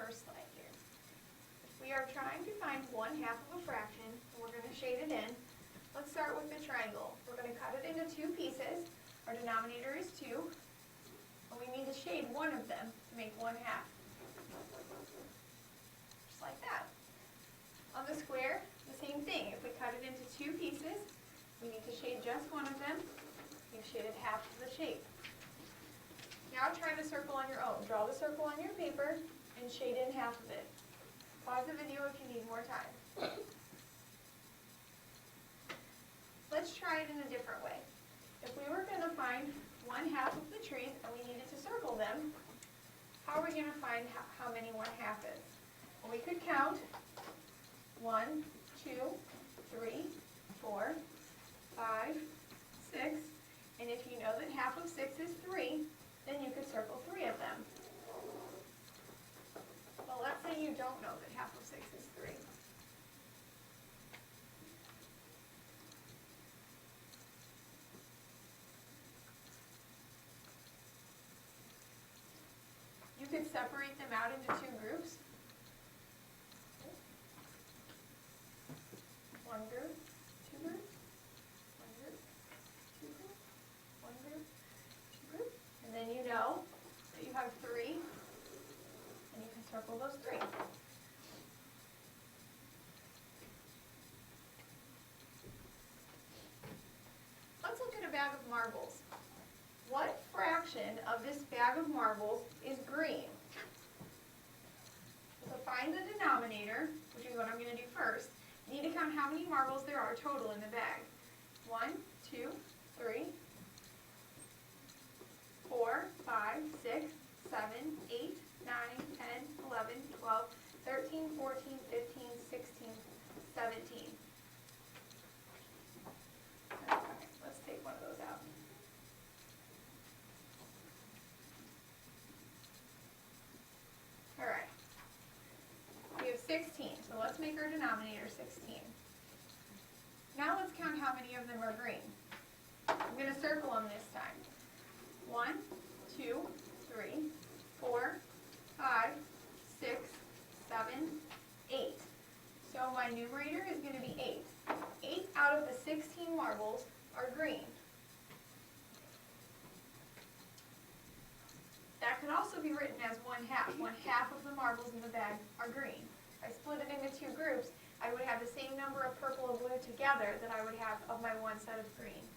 first slide here. We are trying to find 1/2 of a fraction, and we're going to shade it in. Let's start with the triangle. We're going to cut it into 2 pieces. Our denominator is 2, and we need to shade one of them to make 1/2. Just like that. On the square, the same thing. If we cut it into 2 pieces, we need to shade just one of them. We've shaded half of the shape. Now try the circle on your own. Draw the circle on your paper and shade in half of it. Pause the video if you need more time. Let's try it in a different way. If we were going to find 1/2 of the trees and we needed to circle them, how are we going to find how many 1/2 is? Well, we could count 1, 2, 3, 4, 5, 6, and if you know that half of 6 is 3, then you could circle 3 of them. Well, let's say you don't know that half of 6 is 3. You could separate them out into 2 groups. One group, 2 groups, one group, 2 groups, one group, 2 groups. And then you know that you have 3, and you can circle those 3. Let's look at a bag of marbles. What fraction of this bag of marbles is green? So find the denominator, which is what I'm going to do first. You need to count how many marbles there are total in the bag. 1, 2, 3, 4, 5, 6, 7, 8, 9, 10, 11, 12, 13, 14, 15, 16, 17. Okay, let's take one of those out. All right. We have 16, so let's make our denominator 16. Now let's count how many of them are green. I'm going to circle them this time. 1, 2, 3, 4, 5, 6, 7, 8. So my numerator is going to be 8. 8 out of the 16 marbles are green. That could also be written as 1/2. 1/2 of the marbles in the bag are green. If I split it into 2 groups, I would have the same number of purple and blue together that I would have of my one set of green.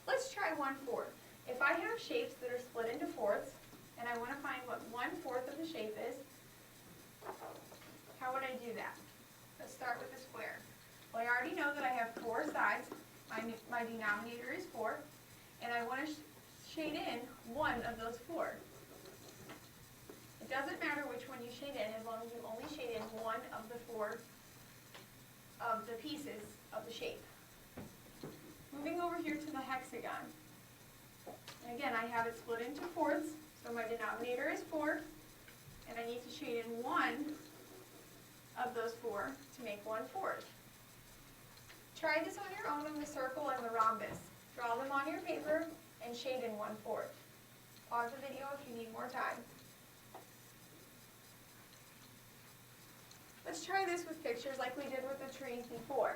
Let's try 1/4. If I have shapes that are split into fourths, and I want to find what 1/4 of the shape is, how would I do that? Let's start with the square. Well, I already know that I have 4 sides. My denominator is 4, and I want to shade in one of those 4. It doesn't matter which one you shade in as long as you only shade in one of the 4 of the pieces of the shape. Moving over here to the hexagon. And again, I have it split into fourths, so my denominator is 4, and I need to shade in one of those 4 to make 1/4. Try this on your own on the circle and the rhombus. Draw them on your paper and shade in 1/4. Pause the video if you need more time. Let's try this with pictures like we did with the trees before.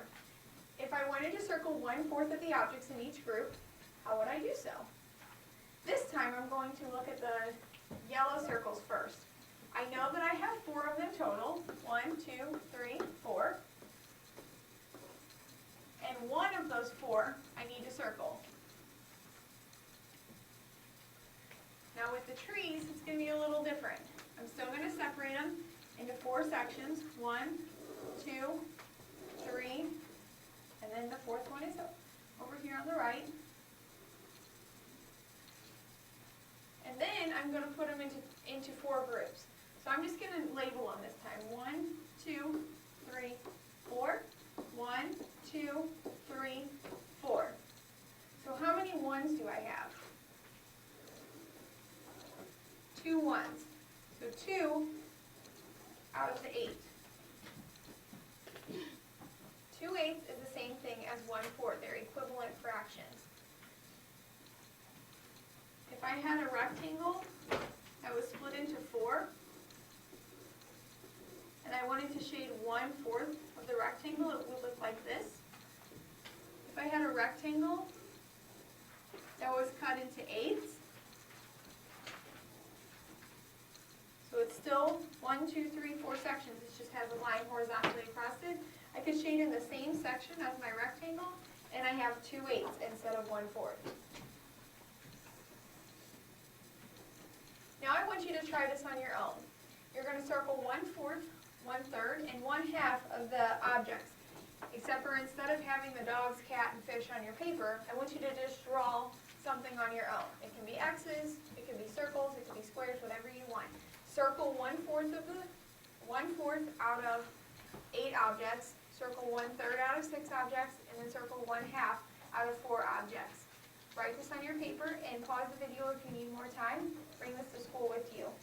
If I wanted to circle 1/4 of the objects in each group, how would I do so? This time I'm going to look at the yellow circles first. I know that I have 4 of them total. 1, 2, 3, 4. And one of those 4 I need to circle. Now with the trees, it's going to be a little different. I'm still going to separate them into 4 sections. 1, 2, 3, and then the 4th one is over here on the right. And then I'm going to put them into 4 groups. So I'm just going to label them this time. 1, 2, 3, 4. 1, 2, 3, 4. So how many 1s do I have? 2 1s. So 2 out of the 8. 2/8 is the same thing as 1/4. They're equivalent fractions. If I I had a rectangle that was split into 4, and I wanted to shade 1/4 of the rectangle, it would look like this. If I had a rectangle that was cut into 8s, so it's still 1, 2, 3, 4 sections, it just has a line horizontally across it. I could shade in the same section as my rectangle, and I have 2 8s instead of 1/4. Now I want you to try this on your own. You're going to circle 1/4, 1/3, and 1/2 of the objects. Except for instead of having the dogs, cat, and fish on your paper, I want you to just draw something on your own. It can be X's, it can be circles, it can be squares, whatever you want. Circle 1/4 out of 8 objects, circle 1/3 out of 6 objects, and then circle 1/2 out of 4 objects. Write this on your paper and pause the video if you need more time. Bring this to school with you.